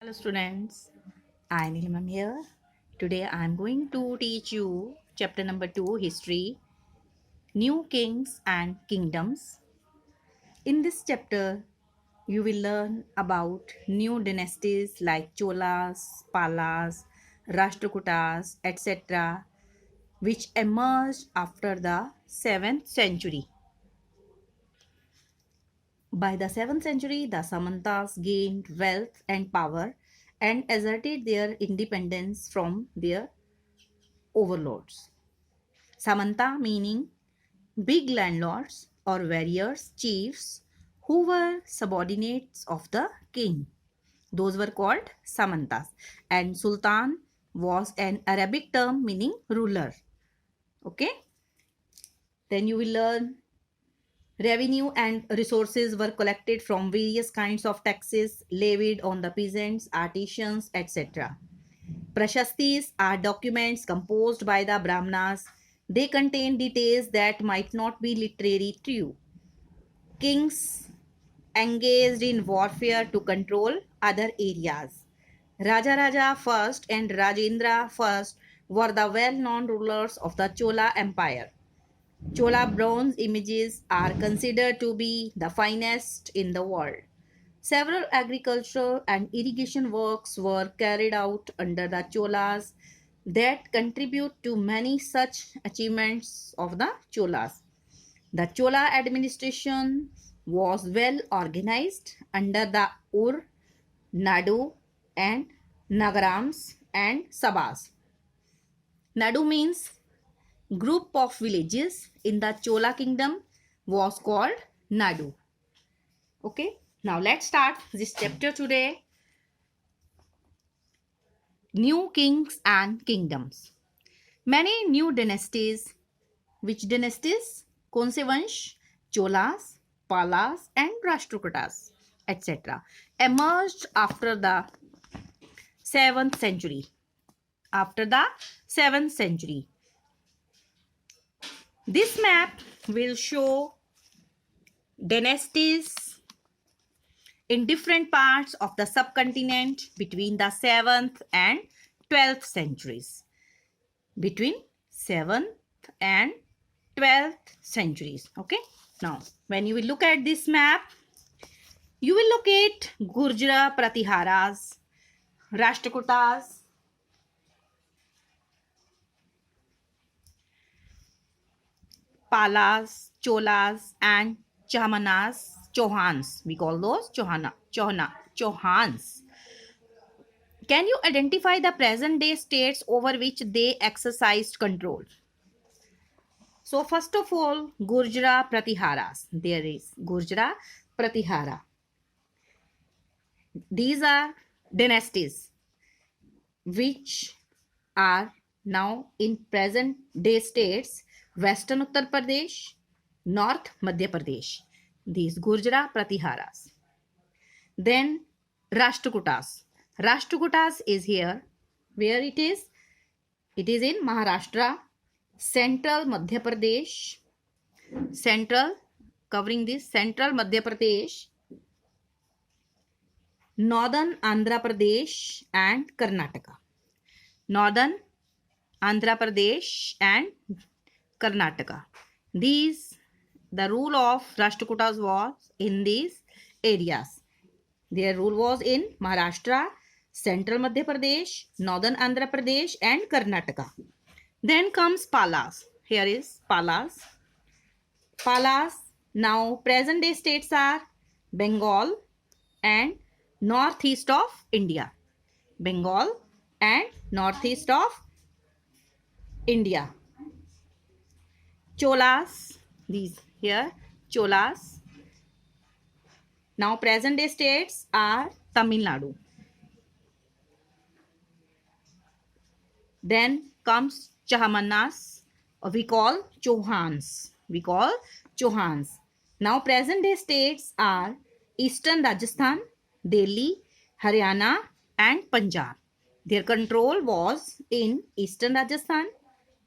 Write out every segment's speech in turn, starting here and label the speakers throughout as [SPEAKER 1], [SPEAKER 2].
[SPEAKER 1] Hello students, I Nilimam here. Today I am going to teach you chapter number 2 History, New Kings and Kingdoms. In this chapter, you will learn about new dynasties like Cholas, Palas, Rashtrakutas, etc., which emerged after the 7th century. By the 7th century, the Samantas gained wealth and power and asserted their independence from their overlords. Samanta meaning big landlords or warriors, chiefs who were subordinates of the king. Those were called Samantas. And Sultan was an Arabic term meaning ruler. Okay. Then you will learn revenue and resources were collected from various kinds of taxes levied on the peasants, artisans, etc. Prashastis are documents composed by the Brahmanas. They contain details that might not be literary true. Kings engaged in warfare to control other areas. Raja first and Rajendra first were the well-known rulers of the Chola Empire. Chola bronze images are considered to be the finest in the world. Several agricultural and irrigation works were carried out under the Cholas that contribute to many such achievements of the Cholas. The Chola administration was well organized under the Ur, Nadu, and Nagarams and Sabas. Nadu means group of villages in the Chola kingdom was called Nadu. Okay, now let's start this chapter today. New kings and kingdoms. Many new dynasties. Which dynasties? Konsevansh, Cholas, Palas, and Rashtrakutas, etc. emerged after the 7th century. After the 7th century. This map will show dynasties in different parts of the subcontinent between the 7th and 12th centuries. Between 7th and 12th centuries. Okay. Now, when you will look at this map, you will locate Gurjara Pratiharas, Rashtrakutas, Palas, Cholas, and Chauhans. We call those Chauhans. Can you identify the present day states over which they exercised control? So first of all, Gurjara Pratiharas. There is Gurjara Pratihara. These are dynasties which are now in present day states, Western Uttar Pradesh, North Madhya Pradesh. These Gurjara Pratiharas. Then Rashtrakutas. Rashtrakutas is here. Where it is? It is in Maharashtra, Central Madhya Pradesh, Central, covering this Central Madhya Pradesh, Northern Andhra Pradesh and Karnataka. Northern Andhra Pradesh and Karnataka. The rule of Rashtrakutas was in these areas. Their rule was in Maharashtra, Central Madhya Pradesh, Northern Andhra Pradesh and Karnataka. Then comes Palas. Here is Palas. Palas. Now present day states are Bengal and northeast of India. Bengal and northeast of India. Cholas. These here. Cholas. Now present day states are Tamil Nadu. Then comes Chahamanas. We call Chauhans. Now present day states are Eastern Rajasthan, Delhi, Haryana and Punjab. Their control was in Eastern Rajasthan,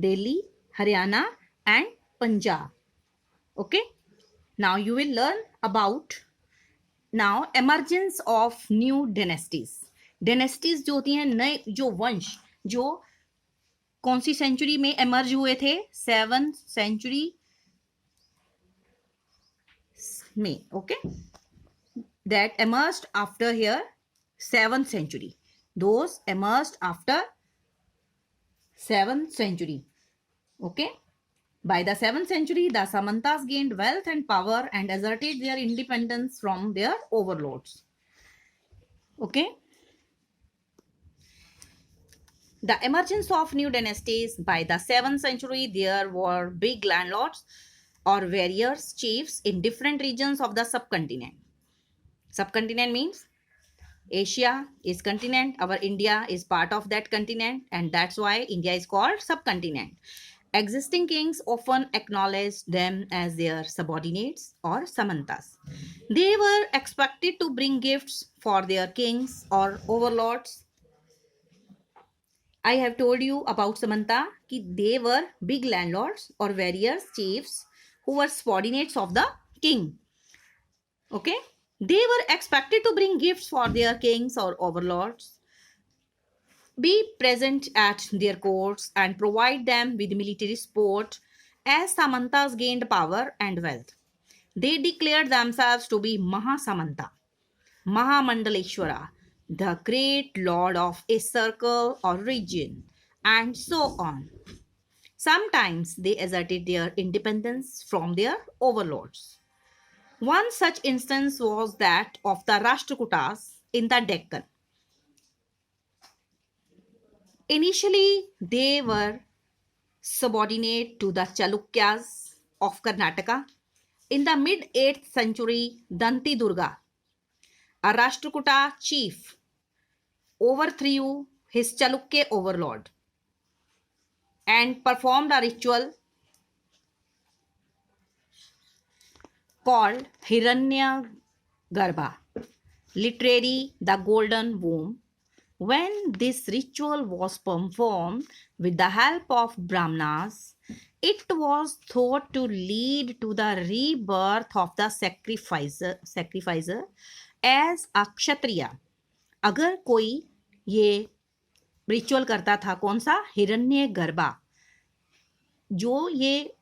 [SPEAKER 1] Delhi, Haryana and Punjab. Okay. Now you will learn about emergence of new dynasties. डेनेस्टीज जो होती हैं, नए जो वंश, जो कौन सी century में emerge हुए थे? 7th सेंचुरी में, okay, that emerged after here 7th century. Those emerged after 7th century. Okay. By the 7th century, the Samantas gained wealth and power and asserted their independence from their overlords. Okay. The emergence of new dynasties. By the 7th century, there were big landlords or warriors, chiefs in different regions of the subcontinent. Subcontinent means Asia is continent. Our India is part of that continent, and that's why India is called subcontinent. Existing kings often acknowledged them as their subordinates or samantas. They were expected to bring gifts for their kings or overlords. I have told you about Samanta कि they were big landlords or warriors, chiefs who were subordinates of the king. Okay, they were expected to bring gifts for their kings or overlords, be present at their courts, and provide them with military support. As Samantas gained power and wealth, they declared themselves to be Mahasamanta, Mahamandaleshwara, the great lord of a circle or region, and so on. Sometimes they asserted their independence from their overlords. One such instance was that of the Rashtrakutas in the Deccan. Initially, they were subordinate to the Chalukyas of Karnataka. In the mid 8th century, Danti Durga, a Rashtrakuta chief, overthrew his Chalukya overlord and performed a ritual called Hiranya Garbha, literally the golden womb. When this ritual was performed with the help of Brahmanas, it was thought to lead to the rebirth of the sacrificer as a Kshatriya. अगर कोई ये ritual करता था, कौन सा? हिरण्य गर्भा, जो ये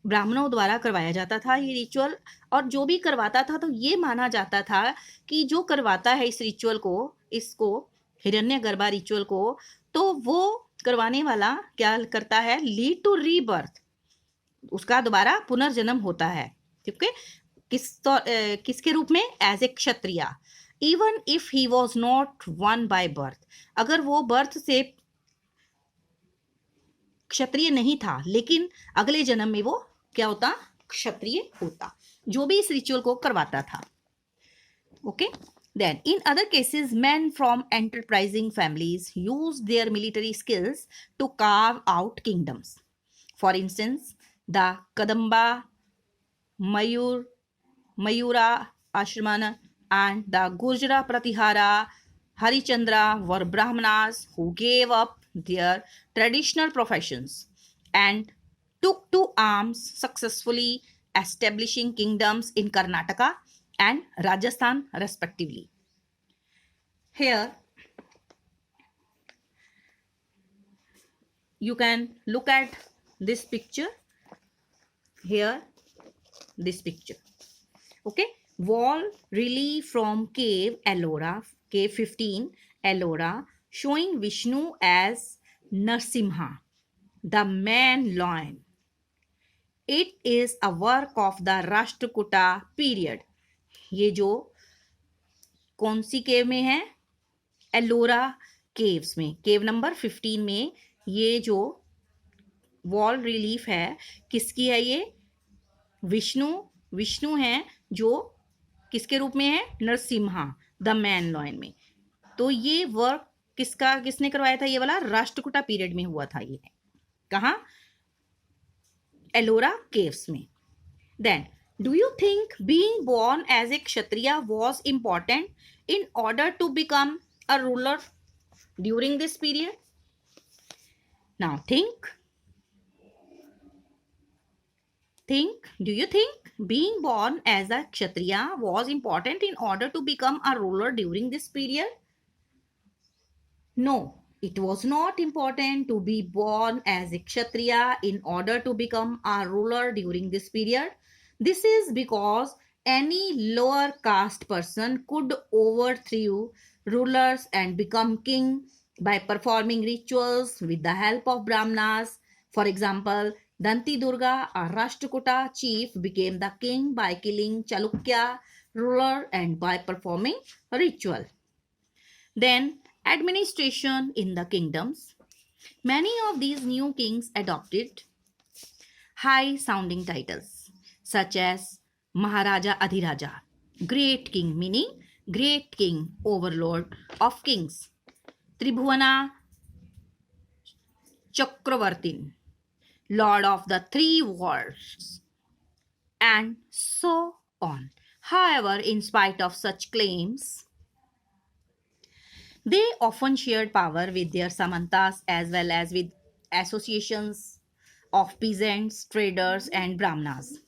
[SPEAKER 1] ब्राह्मणों द्वारा करवाया जाता था ये रिचुअल, और जो भी करवाता था तो ये माना जाता था कि जो करवाता है इस रिचुअल को, इसको हिरण्य गर्भा रिचुअल को, तो वो करवाने वाला क्या करता है? लीड टू रीबर्थ, उसका दोबारा पुनर्जन्म होता है। ठीक है, किसके रूप में? As a Kshatriya, even if he was not one by birth, अगर वो बर्थ से क्षत्रिय नहीं था लेकिन अगले जन्म में वो क्या होता? क्षत्रिय होता, जो भी इस रिचुअल को करवाता था। Okay, then in other cases men from enterprising families used their military skills to carve out kingdoms. For instance, the Kadamba, Mayura Ashramana and the Gurjara Pratihara Harichandra were Brahmanas who gave up their traditional professions and took to arms, successfully establishing kingdoms in Karnataka and Rajasthan respectively. Here you can look at this picture. Here, this picture. Okay, wall relief from cave Ellora, cave 15 Ellora, showing Vishnu as Narsimha, the man lion. It is a work of the Rashtrakuta period. ये जो कौन सी केव में है? Ellora caves में, केव number 15 में ये जो wall relief है किसकी है? ये विष्णु है, जो किसके रूप में है? नरसिम्हा, द मैन लॉयन में। तो ये वर्क किसने करवाया था? ये वाला राष्ट्रकूटा पीरियड में हुआ था। ये कहाँ? एलोरा केव्स में। Then do you think being born as a kshatriya was important in order to become a ruler during this period? Now think, do you think being born as a kshatriya was important in order to become a ruler during this period? No, it was not important to be born as a Kshatriya in order to become a ruler during this period. This is because any lower caste person could overthrow rulers and become king by performing rituals with the help of Brahmanas. For example, Danti Durga, a Rashtrakuta chief, became the king by killing Chalukya ruler and by performing a ritual. Then, administration in the kingdoms. Many of these new kings adopted high sounding titles such as Maharaja Adhiraja, Great King, meaning Great King, Overlord of Kings, Tribhuvana Chakravartin, Lord of the Three Worlds, and so on. However, in spite of such claims, they often shared power with their samantas as well as with associations of peasants, traders, and brahmanas.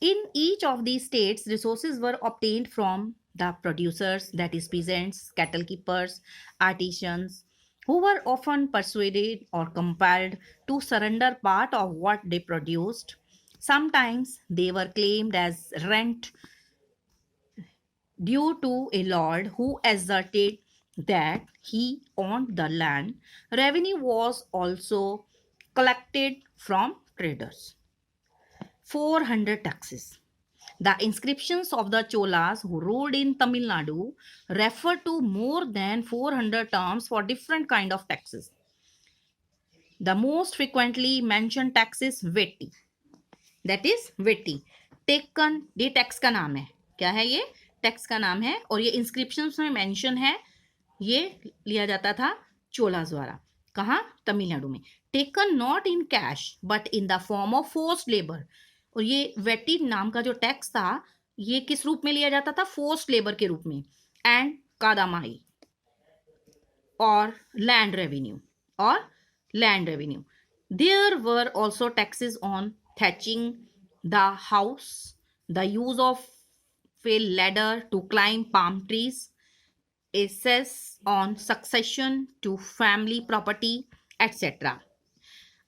[SPEAKER 1] In each of these states, resources were obtained from the producers, that is, peasants, cattle keepers, artisans, who were often persuaded or compelled to surrender part of what they produced. Sometimes they were claimed as rent due to a lord who asserted that he owned the land. Revenue was also collected from traders. 400 taxes. The inscriptions of the Cholas who ruled in Tamil Nadu refer to more than 400 terms for different kind of taxes. The most frequently mentioned tax is Vetti. That is Vetti. Taken, ये tax का नाम है. क्या है ये? Tax का नाम है और ये इंस्क्रिप्शंस में मेंशन है. ये लिया जाता था चोलास द्वारा. कहाँ? तमिलनाडु में. Taken not in cash but in the form of forced labour. और ये वेटी नाम का जो टैक्स था ये किस रूप में लिया जाता था? फोर्स्ड लेबर के रूप में. एंड कादामाई और land revenue there were also taxes on thatching the house, the use of a ladder to climb palm trees, assess on succession to family property, etc.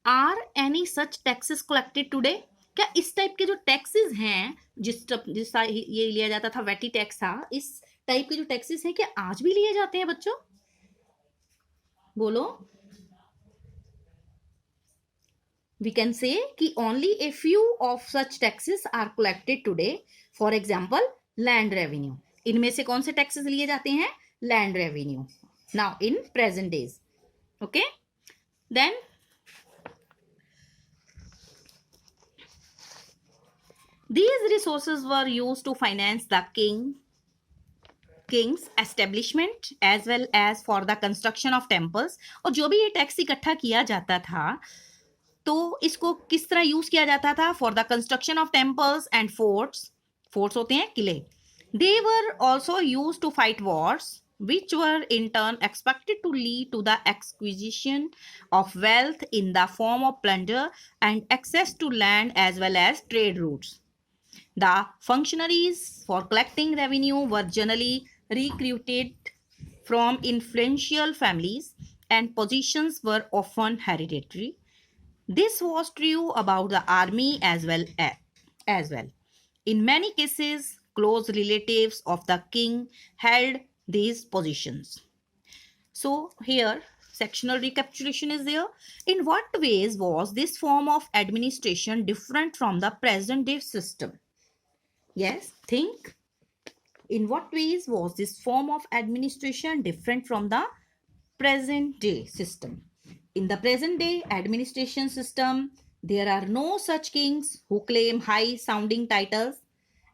[SPEAKER 1] Are any such taxes collected today? क्या इस type के जो taxes हैं जिस ये लिया जाता था वेटी टैक्स था, इस टाइप के जो टैक्सेस हैं क्या आज भी लिए जाते हैं बच्चों? बोलो. We can say कि only a few of such taxes are collected today. For example, land revenue. इनमें से कौन से taxes लिए जाते हैं? Land revenue. Now in present days. Okay. Then these resources were used to finance the king's establishment as well as for the construction of temples. और जो भी ये टैक्स इकट्ठा किया जाता था तो इसको किस तरह यूज किया जाता था? For the construction of temples and forts. Forts होते हैं किले. They were also use to fight wars which were in turn expected to lead to the acquisition of wealth in the form of plunder and access to land as well as trade routes. The functionaries for collecting revenue were generally recruited from influential families and positions were often hereditary. This was true about the army as well. In many cases, close relatives of the king held these positions. So here, sectional recapitulation is there. In what ways was this form of administration different from the present day system? Yes, think. In what ways was this form of administration different from the present day system? In the present day administration system, there are no such kings who claim high sounding titles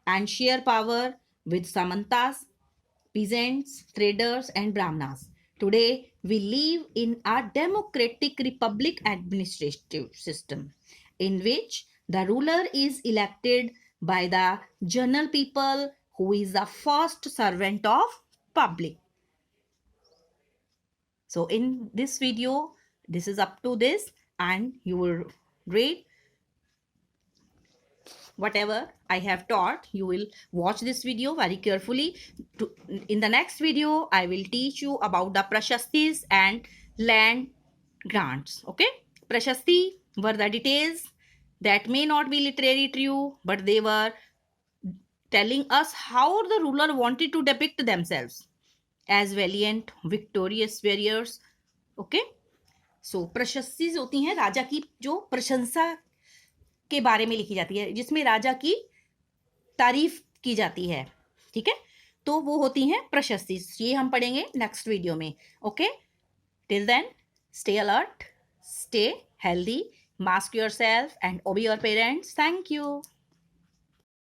[SPEAKER 1] and share power with samantas, peasants, traders, and brahmanas. Today, we live in a democratic republic administrative system in which the ruler is elected by the general people who is the first servant of public. So in this video, this is up to this and you will read whatever I have taught. You will watch this video very carefully. In the next video, I will teach you about the prashastis and land grants. Okay, prashasti were the details that may not be literary true, but they were telling us how the ruler wanted to depict themselves as valiant, victorious warriors. Okay, so प्रशस्ति होती हैं राजा की जो प्रशंसा के बारे में लिखी जाती है, जिसमें राजा की तारीफ की जाती है, ठीक है, तो वो होती हैं प्रशस्ति. ये हम पढ़ेंगे नेक्स्ट वीडियो में. Okay, till then stay alert, stay healthy, mask yourself and obey your parents. Thank you.